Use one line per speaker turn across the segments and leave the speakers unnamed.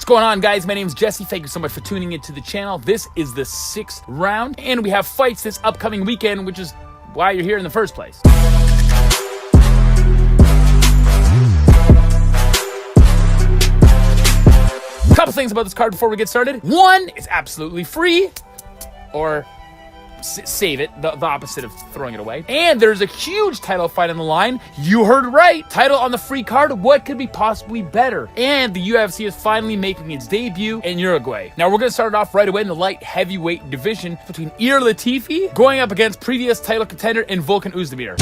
going on, guys? My name is Jesse. Thank you so much for tuning into the channel. This is the 6th round, and we have fights this upcoming weekend, which is why you're here in the first place. Couple things about this card before we get started. One, it's absolutely free, or save it, the opposite of throwing it away. And there's a huge title fight on the line. You heard right. Title on the free card. What could be possibly better? And the UFC is finally making its debut in Uruguay. Now we're going to start it off right away in the light heavyweight division between Ilir Latifi going up against previous title contender in Volkan Oezdimir.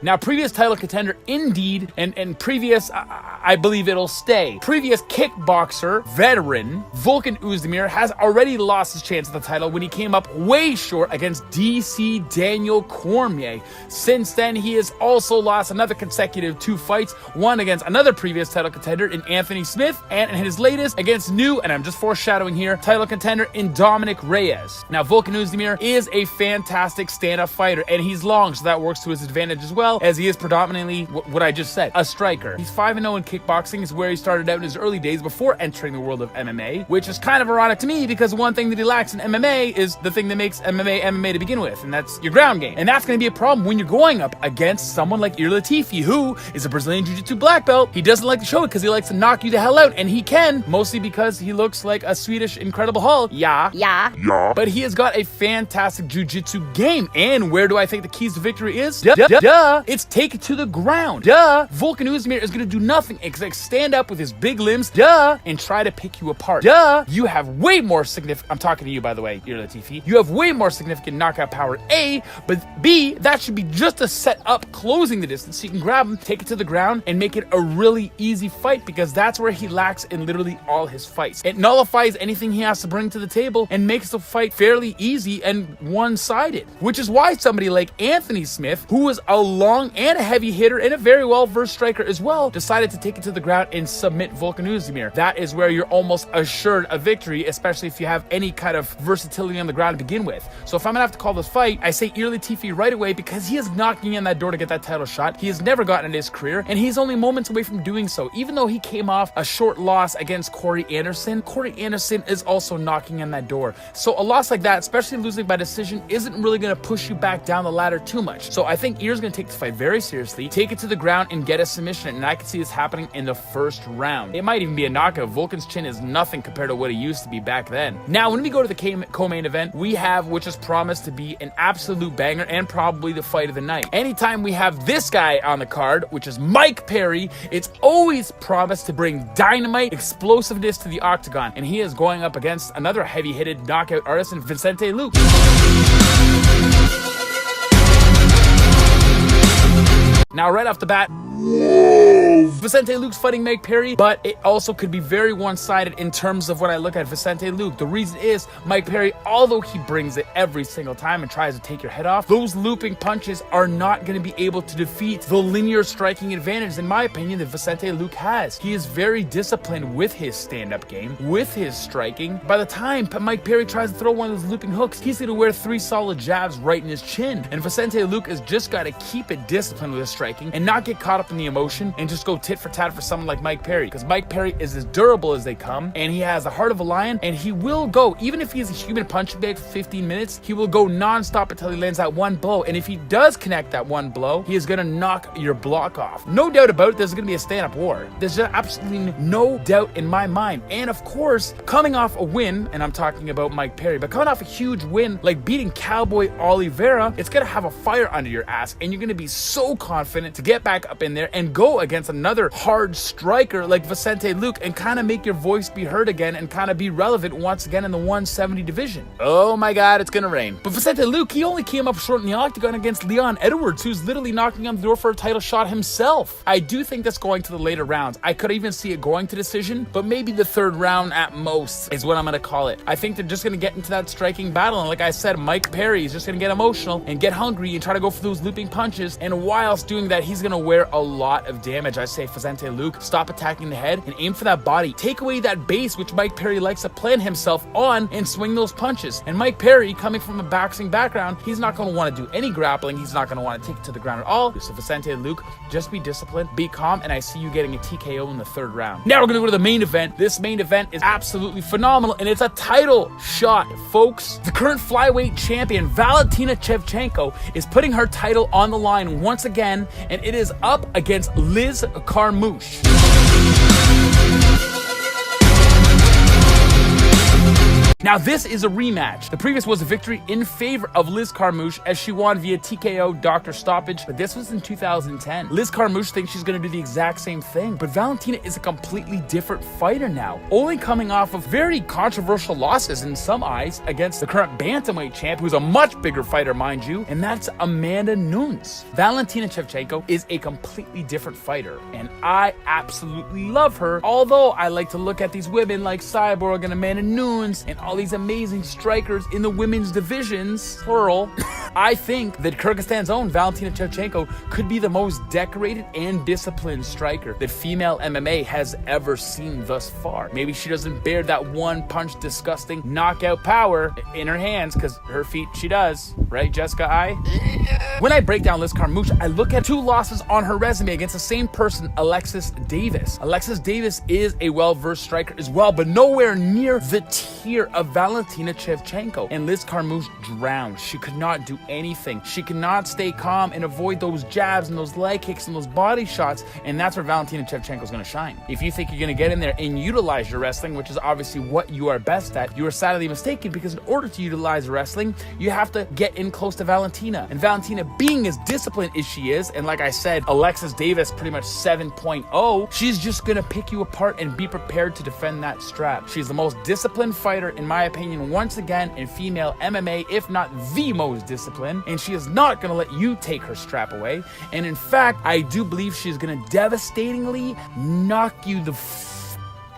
Now, previous title contender, indeed, and previous, I believe it'll stay. Previous kickboxer, veteran, Volkan Oezdimir has already lost his chance at the title when he came up way short against DC Daniel Cormier. Since then, he has also lost another consecutive 2 fights, one against another previous title contender in Anthony Smith, and in his latest against new, and I'm just foreshadowing here, title contender in Dominic Reyes. Now, Volkan Oezdimir is a fantastic stand-up fighter, and he's long, so that works to his advantage as well, as he is predominantly what I just said, a striker. He's 5-0 in kickboxing, is where he started out in his early days before entering the world of MMA, which is kind of ironic to me because one thing that he lacks in MMA is the thing that makes MMA to begin with, and that's your ground game. And that's going to be a problem when you're going up against someone like Ilir Latifi, who is a Brazilian Jiu-Jitsu black belt. He doesn't like to show it because he likes to knock you the hell out, and he can, mostly because he looks like a Swedish Incredible Hulk. Yeah. But he has got a fantastic Jiu-Jitsu game, and where do I think the keys to victory is? It's take it to the ground. Volkan Oezdimir is going to do nothing except stand up with his big limbs, and try to pick you apart. You have way more significant, I'm talking to you, by the way, Ilir Latifi. You have way more significant knockout power, A, but B, that should be just a set up closing the distance so you can grab him, take it to the ground, and make it a really easy fight, because that's where he lacks in literally all his fights. It nullifies anything he has to bring to the table and makes the fight fairly easy and one-sided, which is why somebody like Anthony Smith, who was a long and a heavy hitter and a very well-versed striker as well, decided to take it to the ground and submit Volkan Oezdimir. That is where you're almost assured a victory, especially if you have any kind of versatility on the ground to begin with. So if I'm gonna have to call this fight, I say Ilir Latifi right away, because he is knocking in that door to get that title shot. He has never gotten in his career, and he's only moments away from doing so. Even though he came off a short loss against Corey Anderson is also knocking in that door. So a loss like that, especially losing by decision, isn't really gonna push you back down the ladder too much. So I think Ilir's gonna take this fight very seriously, take it to the ground, and get a submission, and I can see this happening in the first round. It might even be a knockout. Volkan's chin is nothing compared to what he used to be back then. Now, when we go to the co-main event, we have, which is promised to be an absolute banger and probably the fight of the night. Anytime we have this guy on the card, which is Mike Perry, it's always promised to bring dynamite, explosiveness to the octagon, and he is going up against another heavy-hitted knockout artist in Vicente Luque. Now, right off the bat, Vicente Luque's fighting Mike Perry, but it also could be very one-sided in terms of when I look at Vicente Luque. The reason is Mike Perry, although he brings it every single time and tries to take your head off, those looping punches are not going to be able to defeat the linear striking advantage, in my opinion, that Vicente Luque has. He is very disciplined with his stand-up game, with his striking. By the time Mike Perry tries to throw one of those looping hooks, he's going to wear 3 solid jabs right in his chin. And Vicente Luque has just got to keep it disciplined with his striking and not get caught up in the emotion and just go tit for tat for someone like Mike Perry, because Mike Perry is as durable as they come, and he has the heart of a lion, and he will go, even if he's a human punching bag for 15 minutes, he will go non-stop until he lands that one blow. And if he does connect that one blow, he is going to knock your block off. No doubt about it, there's going to be a stand-up war. There's absolutely no doubt in my mind. And of course, coming off a win, and I'm talking about Mike Perry, but coming off a huge win like beating Cowboy Oliveira, it's going to have a fire under your ass, and you're going to be so confident to get back up in there and go against another hard striker like Vicente Luque and kind of make your voice be heard again and kind of be relevant once again in the 170 division. Oh my God, it's gonna rain. But Vicente Luque, he only came up short in the octagon against Leon Edwards, who's literally knocking on the door for a title shot himself. I do think that's going to the later rounds. I could even see it going to decision, but maybe the 3rd round at most is what I'm gonna call it. I think they're just gonna get into that striking battle, and like I said, Mike Perry is just gonna get emotional and get hungry and try to go for those looping punches, and whilst doing that, he's gonna wear a lot of damage. I say, Vicente Luque, stop attacking the head and aim for that body. Take away that base, which Mike Perry likes to plant himself on, and swing those punches. And Mike Perry, coming from a boxing background, he's not going to want to do any grappling. He's not going to want to take it to the ground at all. So Vicente Luque, just be disciplined, be calm, and I see you getting a TKO in the 3rd round. Now we're going to go to the main event. This main event is absolutely phenomenal, and it's a title shot, folks. The current flyweight champion, Valentina Shevchenko, is putting her title on the line once again, and it is up against Liz Carmouche. Now this is a rematch. The previous was a victory in favor of Liz Carmouche as she won via TKO doctor stoppage, but this was in 2010. Liz Carmouche thinks she's going to do the exact same thing, but Valentina is a completely different fighter now, only coming off of very controversial losses in some eyes against the current bantamweight champ, who's a much bigger fighter, mind you, and that's Amanda Nunes. Valentina Shevchenko is a completely different fighter, and I absolutely love her, although I like to look at these women like Cyborg and Amanda Nunes and all these amazing strikers in the women's divisions, plural. I think that Kyrgyzstan's own Valentina Shevchenko could be the most decorated and disciplined striker that female MMA has ever seen thus far. Maybe she doesn't bear that one punch disgusting knockout power in her hands, because her feet she does, right, Jessica? When I break down Liz Carmouche, I look at 2 losses on her resume against the same person, Alexis Davis. Alexis Davis is a well-versed striker as well, but nowhere near the tier of Valentina Shevchenko. And Liz Carmouche drowned. She could not do anything. She cannot stay calm and avoid those jabs and those leg kicks and those body shots, and that's where Valentina Shevchenko is going to shine. If you think you're going to get in there and utilize your wrestling, which is obviously what you are best at, you are sadly mistaken, because in order to utilize wrestling, you have to get in close to Valentina. And Valentina, being as disciplined as she is, and like I said, Alexis Davis pretty much 7.0, she's just going to pick you apart and be prepared to defend that strap. She's the most disciplined fighter, in my opinion, once again in female MMA, if not the most disciplined, and she is not going to let you take her strap away. And in fact, I do believe she's going to devastatingly knock you the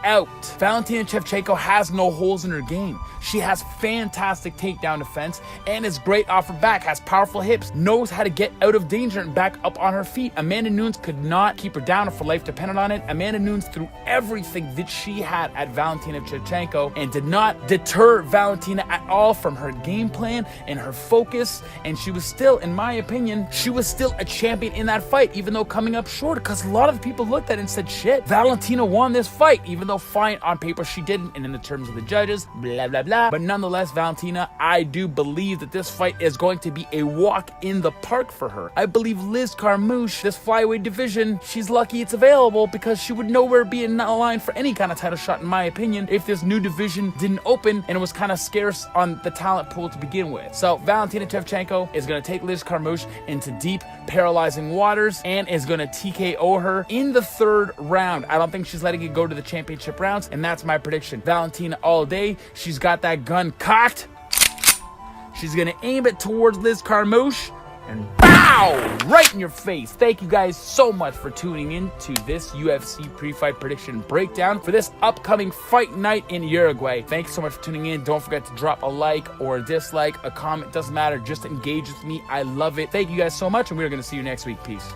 out. Valentina Shevchenko has no holes in her game. She has fantastic takedown defense and is great off her back, has powerful hips, knows how to get out of danger and back up on her feet. Amanda Nunes could not keep her down if her life depended on it. Amanda Nunes threw everything that she had at Valentina Shevchenko and did not deter Valentina at all from her game plan and her focus, and she was still, in my opinion, she was still a champion in that fight, even though coming up short, because a lot of people looked at it and said, shit, Valentina won this fight, even though fine on paper she didn't, and in the terms of the judges, blah blah blah. But nonetheless, Valentina, I do believe that this fight is going to be a walk in the park for her. I believe Liz Carmouche, this flyweight division, she's lucky it's available, because she would nowhere be in line for any kind of title shot, in my opinion, if this new division didn't open and it was kind of scarce on the talent pool to begin with. So Valentina Shevchenko is going to take Liz Carmouche into deep, paralyzing waters and is going to TKO her in the 3rd round. I don't think she's letting it go to the championship rounds, and that's my prediction. Valentina all day. She's got that gun cocked. She's going to aim it towards Liz Carmouche and bow! Right in your face. Thank you guys so much for tuning in to this UFC pre-fight prediction breakdown for this upcoming fight night in Uruguay. Thanks so much for tuning in. Don't forget to drop a like or a dislike, a comment, doesn't matter. Just engage with me. I love it. Thank you guys so much, and we're going to see you next week. Peace.